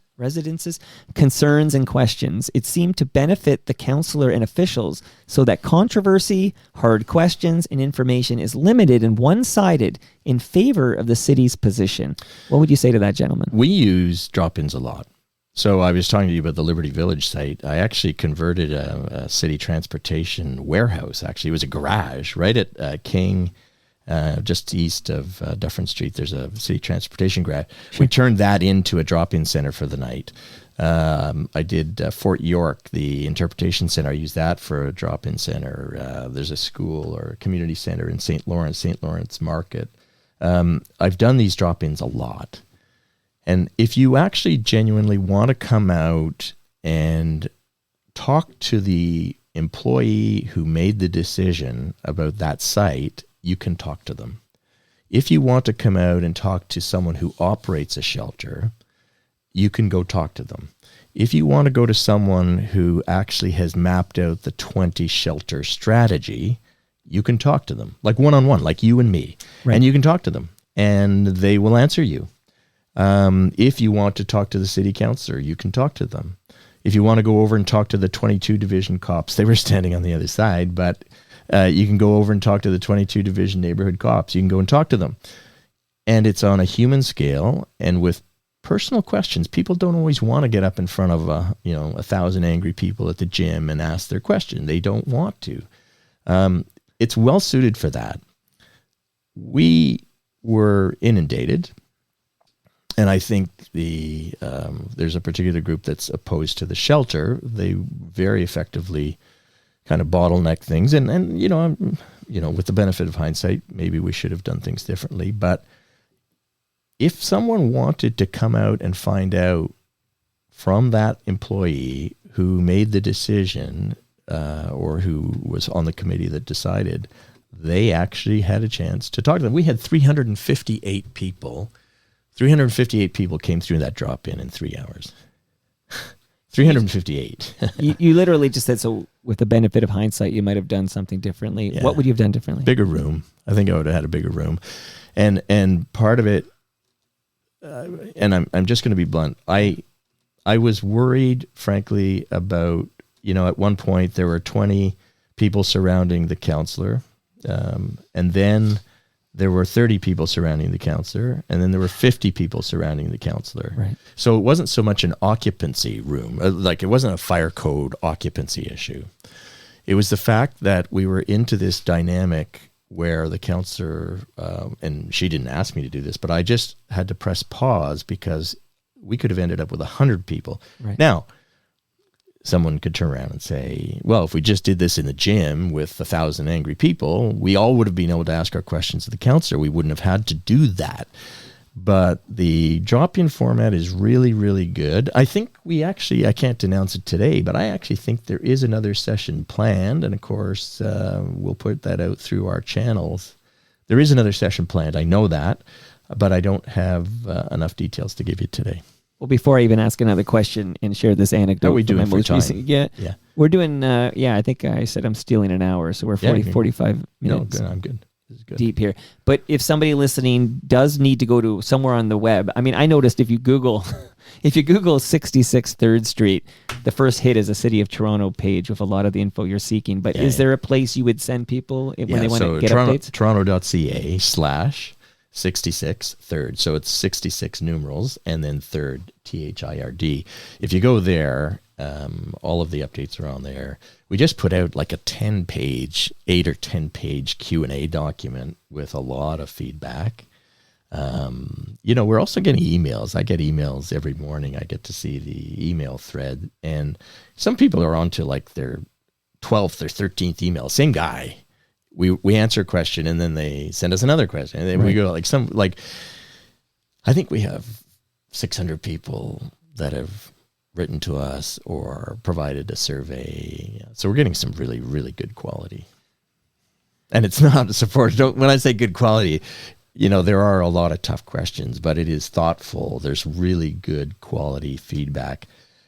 concerns and questions? It seemed to benefit the councillor and officials, so that controversy, hard questions, and information is limited and one-sided in favor of the city's position. What would you say to that, gentleman? We use drop-ins a lot. So I was talking to you about the Liberty Village site. I actually converted a city transportation warehouse. Actually, it was a garage right at King, just east of Dufferin Street. There's a city transportation garage. Sure. We turned that into a drop-in center for the night. I did Fort York, the interpretation center. I used that for a drop-in center. There's a school or a community center in St. Lawrence Market. I've done these drop-ins a lot. And if you actually genuinely want to come out and talk to the employee who made the decision about that site, you can talk to them. If you want to come out and talk to someone who operates a shelter, you can go talk to them. If you want to go to someone who actually has mapped out the 20 shelter strategy, you can talk to them, like one-on-one, like you and me. Right. And you can talk to them, and they will answer you. If you want to talk to the city councillor, you can talk to them. If you want to go over and talk to the 22 Division cops, they were standing on the other side, but you can go over and talk to the 22 Division neighborhood cops. You can go and talk to them. And it's on a human scale and with personal questions. People don't always want to get up in front of 1,000 angry people at the gym and ask their question. They don't want to. It's well suited for that. We were inundated, and I think there's a particular group that's opposed to the shelter. They very effectively kind of bottleneck things, and with the benefit of hindsight, maybe we should have done things differently. But if someone wanted to come out and find out from that employee who made the decision or who was on the committee that decided, they actually had a chance to talk to them. We had 358 people. 358 people came through that drop-in in 3 hours. 358. You literally just said, so with the benefit of hindsight, you might have done something differently. Yeah. What would you have done differently? Bigger room. I think I would have had a bigger room. And part of it, and I'm just going to be blunt, I was worried, frankly, about, at one point there were 20 people surrounding the councillor, and then there were 30 people surrounding the councillor, and then there were 50 people surrounding the councillor. Right. So it wasn't so much an occupancy room, like it wasn't a fire code occupancy issue. It was the fact that we were into this dynamic where the councillor, and she didn't ask me to do this, but I just had to press pause because we could have ended up with 100 people. Right. Now, someone could turn around and say, well, if we just did this in the gym with 1,000 angry people, we all would have been able to ask our questions to the councillor. We wouldn't have had to do that. But the drop-in format is really, really good. I think I can't announce it today, but I actually think there is another session planned. And of course, we'll put that out through our channels. There is another session planned. I know that, but I don't have enough details to give you today. Well, before I even ask another question and share this anecdote, we doing for time? Yeah, we're doing. I think I said I'm stealing an hour, so we're 45 minutes. No, I'm good. This is good. Deep here. But if somebody listening does need to go to somewhere on the web, I mean, I noticed if you Google 66 3rd Street, the first hit is a City of Toronto page with a lot of the info you're seeking. But is there a place you would send people when they want to get updates? Toronto.ca/66 third. So it's 66 numerals and then third, THIRD. If you go there, all of the updates are on there. We just put out like a 8 or 10 page Q&A document with a lot of feedback. We're also getting emails. I get emails every morning. I get to see the email thread, and some people are on to like their 12th or 13th email. Same guy. We answer a question and then they send us another question, and then we go I think we have 600 people that have written to us or provided a survey. So we're getting some really, really good quality. And it's not support. When I say good quality, there are a lot of tough questions, but it is thoughtful. There's really good quality feedback.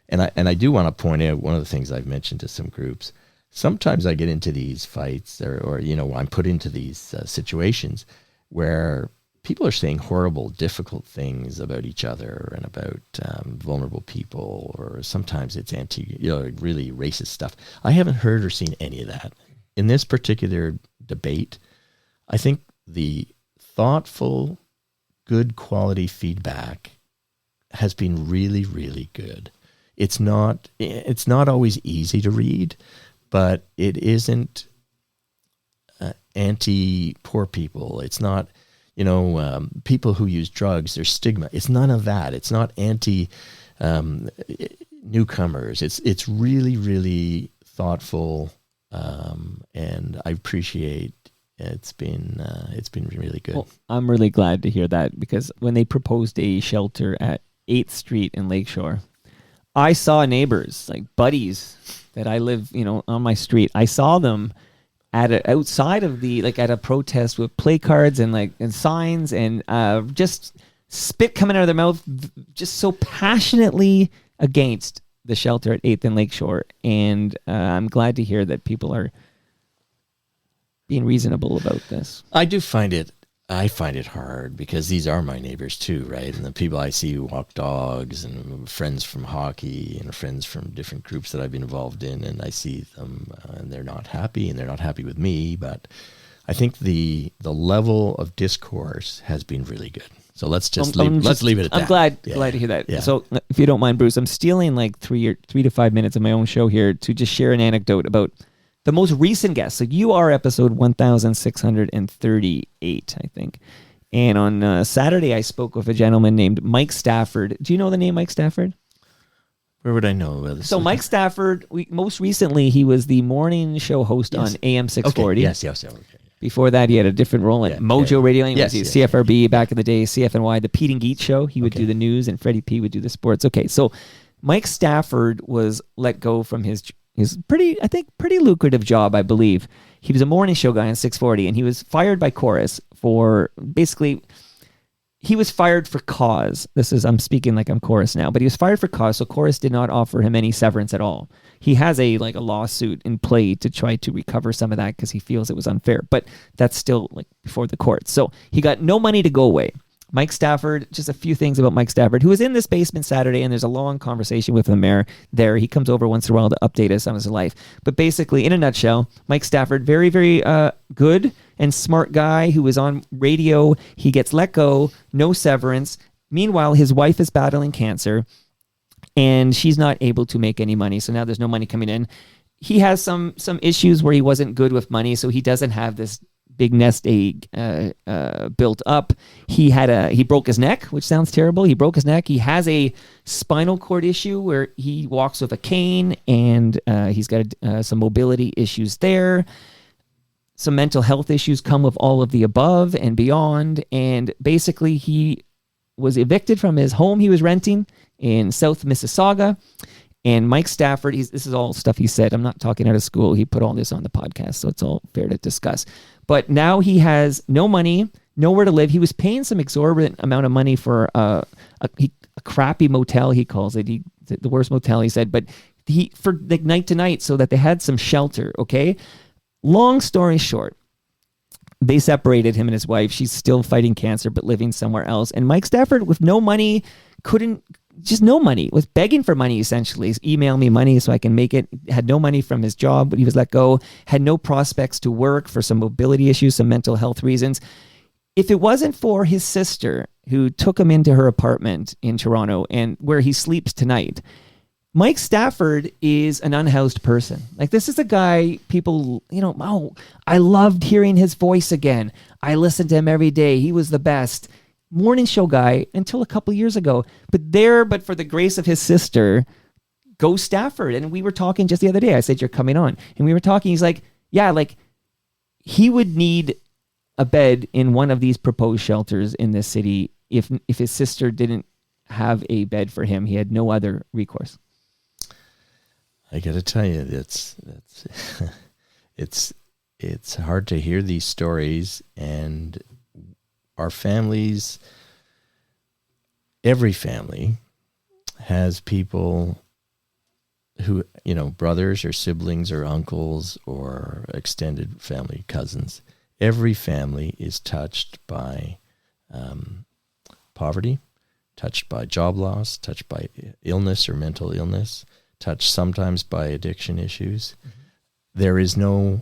And I do want to point out one of the things I've mentioned to some groups. Sometimes I get into these fights or I'm put into these situations where people are saying horrible, difficult things about each other and about vulnerable people, or sometimes it's really racist stuff. I haven't heard or seen any of that. In this particular debate, I think the thoughtful, good quality feedback has been really, really good. It's not always easy to read, but it isn't anti-poor people. It's not, people who use drugs, there's stigma. It's none of that. It's not anti newcomers. It's really, really thoughtful, and I appreciate. It's been really good. Well, I'm really glad to hear that, because when they proposed a shelter at 8th Street in Lakeshore, I saw neighbors, like buddies that I live, on my street. I saw them outside of at a protest with play cards and signs and just spit coming out of their mouth, just so passionately against the shelter at 8th and Lakeshore. And I'm glad to hear that people are being reasonable about this. I do find it I find it hard because these are my neighbors too, right? And the people I see who walk dogs, and friends from hockey, and friends from different groups that I've been involved in, and I see them and they're not happy, and they're not happy with me. But I think the level of discourse has been really good. So let's just leave it at that. I'm glad to hear that. Yeah. So if you don't mind, Bruce, I'm stealing like 3 to 5 minutes of my own show here to just share an anecdote about the most recent guest. So you are episode 1638, I think. And on Saturday, I spoke with a gentleman named Mike Stafford. Do you know the name Mike Stafford? Where would I know about this? So Mike Stafford, most recently, he was the morning show host on AM 640. Okay. Yes. Okay. Before that, he had a different role at Mojo Radio. Anyways, Yes. CFRB back in the day, CFNY, the Pete and Geet show. He would do the news, and Freddie P would do the sports. Okay, so Mike Stafford was let go from his pretty lucrative job, I believe. He was a morning show guy on 640, and he was fired by Chorus for basically, he was fired for cause. I'm speaking like I'm Chorus now, but he was fired for cause, so Chorus did not offer him any severance at all. He has a lawsuit in play to try to recover some of that because he feels it was unfair, but that's still before the courts. So he got no money to go away. Mike Stafford, just a few things about Mike Stafford, who was in this basement Saturday, and there's a long conversation with the mayor there. He comes over once in a while to update us on his life. But basically, in a nutshell, Mike Stafford, very, very good and smart guy who was on radio. He gets let go, no severance. Meanwhile, his wife is battling cancer, and she's not able to make any money. So now there's no money coming in. He has some issues where he wasn't good with money, so he doesn't have this big nest egg built up. He broke his neck, which sounds terrible. He broke his neck. He has a spinal cord issue where he walks with a cane, and he's got some mobility issues there. Some mental health issues come with all of the above and beyond. And basically, he was evicted from his home he was renting in South Mississauga. And Mike Stafford, this is all stuff he said. I'm not talking out of school. He put all this on the podcast, so it's all fair to discuss. But now he has no money, nowhere to live. He was paying some exorbitant amount of money for a crappy motel, he calls it. The worst motel, he said. But for night to night so that they had some shelter, okay? Long story short, they separated, him and his wife. She's still fighting cancer, but living somewhere else. And Mike Stafford, with no money, was begging for money, essentially. He's email me money so I can make it. Had no money from his job, but he was let go. Had no prospects to work for some mobility issues, some mental health reasons. If it wasn't for his sister, who took him into her apartment in Toronto and where he sleeps tonight, Mike Stafford is an unhoused person. This is a guy people, I loved hearing his voice again. I listened to him every day. He was the best morning show guy until a couple years ago. But for the grace of his sister, go Stafford. And we were talking just the other day. I said, you're coming on. And we were talking. He's like, yeah, he would need a bed in one of these proposed shelters in this city if his sister didn't have a bed for him. He had no other recourse. I got to tell you, it's hard to hear these stories, and our families, every family has people who, brothers or siblings or uncles or extended family, cousins. Every family is touched by poverty, touched by job loss, touched by illness or mental illness, touched sometimes by addiction issues. Mm-hmm.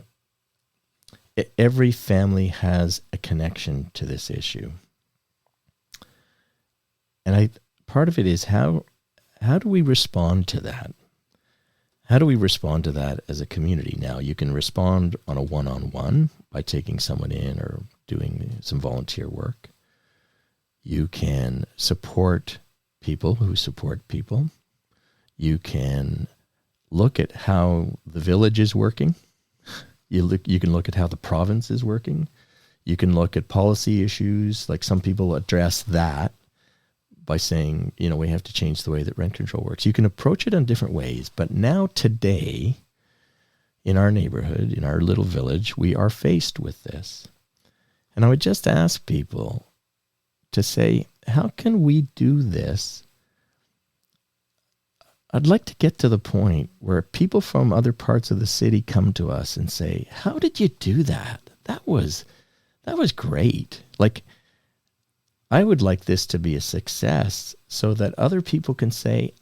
Every family has a connection to this issue. And part of it is how do we respond to that? How do we respond to that as a community? Now, you can respond on a one-on-one by taking someone in or doing some volunteer work. You can support people who support people. You can look at how the village is working. You can look at how the province is working. You can look at policy issues. Some people address that by saying, we have to change the way that rent control works. You can approach it in different ways. But now today, in our neighborhood, in our little village, we are faced with this. And I would just ask people to say, how can we do this? I'd like to get to the point where people from other parts of the city come to us and say, how did you do that? That was That was great. Like, I would like this to be a success so that other people can say,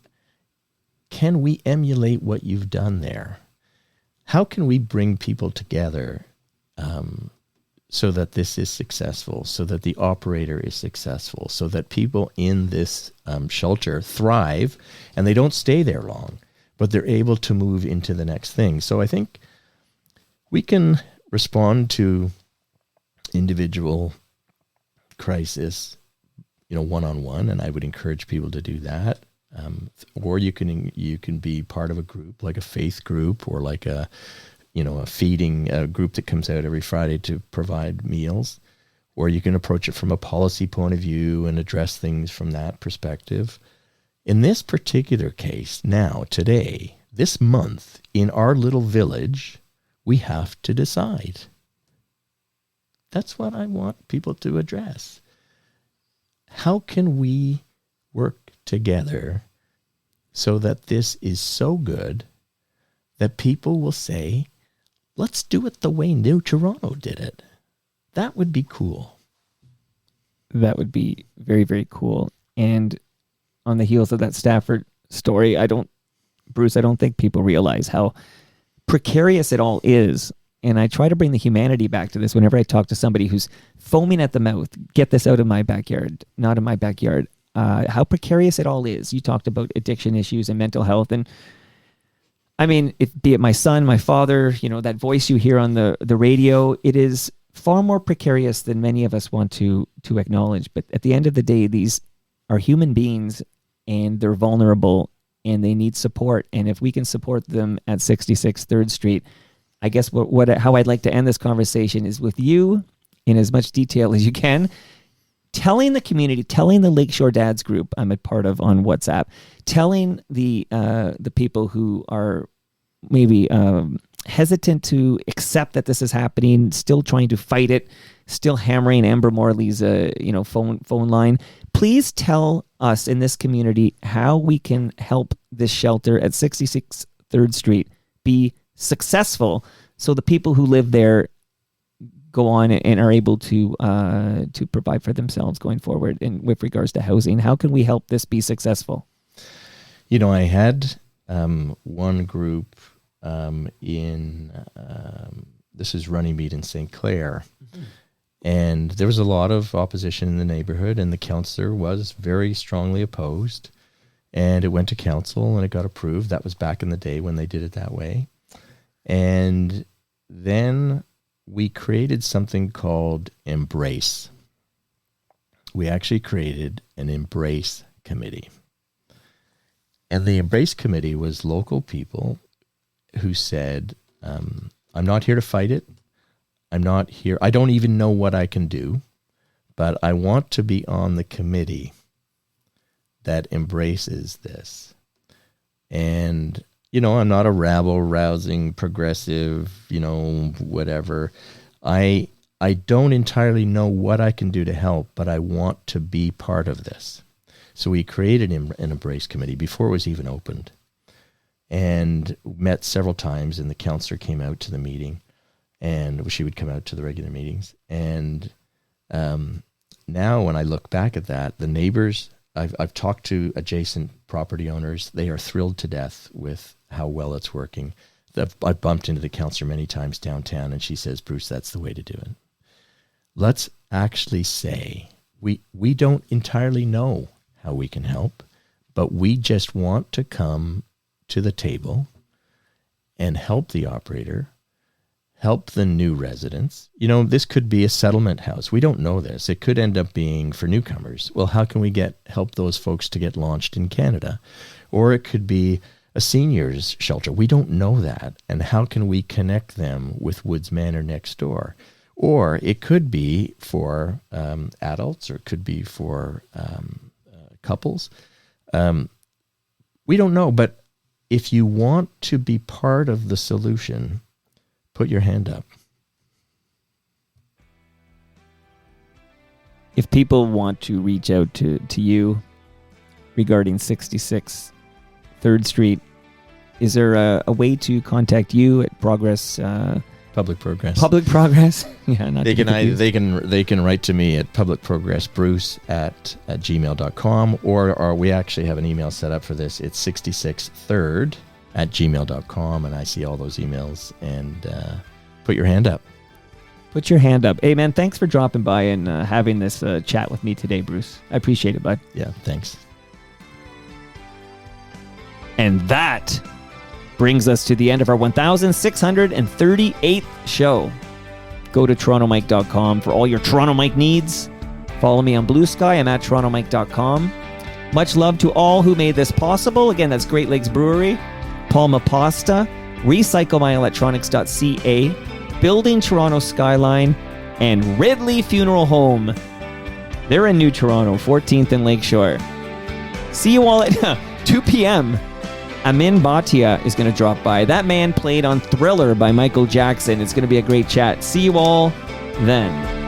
can we emulate what you've done there? How can we bring people together so that this is successful, so that the operator is successful, so that people in this shelter thrive and they don't stay there long, but they're able to move into the next thing. So I think we can respond to individual crisis, one-on-one, and I would encourage people to do that. Or you can be part of a group, like a faith group, or like a feeding group that comes out every Friday to provide meals. Or you can approach it from a policy point of view and address things from that perspective. In this particular case, now, today, this month, in our little village, we have to decide. That's what I want people to address. How can we work together so that this is so good that people will say, let's do it the way New Toronto did it? That would be cool. That would be very, very cool. And on the heels of that Stafford story, Bruce, I don't think people realize how precarious it all is. And I try to bring the humanity back to this whenever I talk to somebody who's foaming at the mouth. Get this out of my backyard, not in my backyard. How precarious it all is. You talked about addiction issues and mental health. And I mean, be it my son, my father, that voice you hear on the radio, it is far more precarious than many of us want to acknowledge. But at the end of the day, these are human beings and they're vulnerable and they need support. And if we can support them at 66 3rd Street, I guess how I'd like to end this conversation is with you in as much detail as you can, telling the community, telling the Lakeshore Dads group I'm a part of on WhatsApp, telling the people who are maybe hesitant to accept that this is happening, still trying to fight it, still hammering Amber Morley's phone line. Please tell us in this community how we can help this shelter at 66 3rd Street be successful, so the people who live there go on and are able to provide for themselves going forward. And with regards to housing, how can we help this be successful? I had one group this is Runnymede in St. Clair, and there was a lot of opposition in the neighborhood, and the councillor was very strongly opposed, and it went to council and it got approved. That was back in the day when they did it that way. And then we created something called Embrace. We actually created an Embrace committee. And the Embrace committee was local people who said, I'm not here to fight it. I don't even know what I can do, but I want to be on the committee that embraces this. And I'm not a rabble-rousing, progressive, whatever. I don't entirely know what I can do to help, but I want to be part of this. So we created an Embrace committee before it was even opened, and met several times, and the counselor came out to the meeting, and she would come out to the regular meetings. And now when I look back at that, the neighbors, I've talked to adjacent property owners. They are thrilled to death with how well it's working. I bumped into the counselor many times downtown, and she says, Bruce, that's the way to do it. Let's actually say we don't entirely know how we can help, but we just want to come to the table and help the operator, help the new residents. This could be a settlement house. We don't know this. It could end up being for newcomers. Well, how can we help those folks to get launched in Canada? Or it could be a seniors shelter. We don't know that. And how can we connect them with Woods Manor next door? Or it could be for adults, or it could be for couples. We don't know, but if you want to be part of the solution, put your hand up. If people want to reach out to you regarding 66 3rd Street, is there a way to contact you at Progress Public Progress. Public Progress. Yeah, not They to be can confused. they can write to me at publicprogressbruce@gmail.com, or we actually have an email set up for this. It's 66third@gmail.com, and I see all those emails. And put your hand up. Put your hand up. Hey, man, thanks for dropping by and having this chat with me today, Bruce. I appreciate it, bud. Yeah, thanks. And that brings us to the end of our 1638th show. Go to torontomike.com for all your Toronto Mike needs. Follow me on Blue Sky. I'm at torontomike.com. Much love to all who made this possible. Again, that's Great Lakes Brewery, Palma Pasta, recyclemyelectronics.ca, Building Toronto Skyline, and Ridley Funeral Home. They're in New Toronto, 14th and Lakeshore. See you all at 2 p.m. Amin Bhatia is going to drop by. That man played on Thriller by Michael Jackson. It's going to be a great chat. See you all then.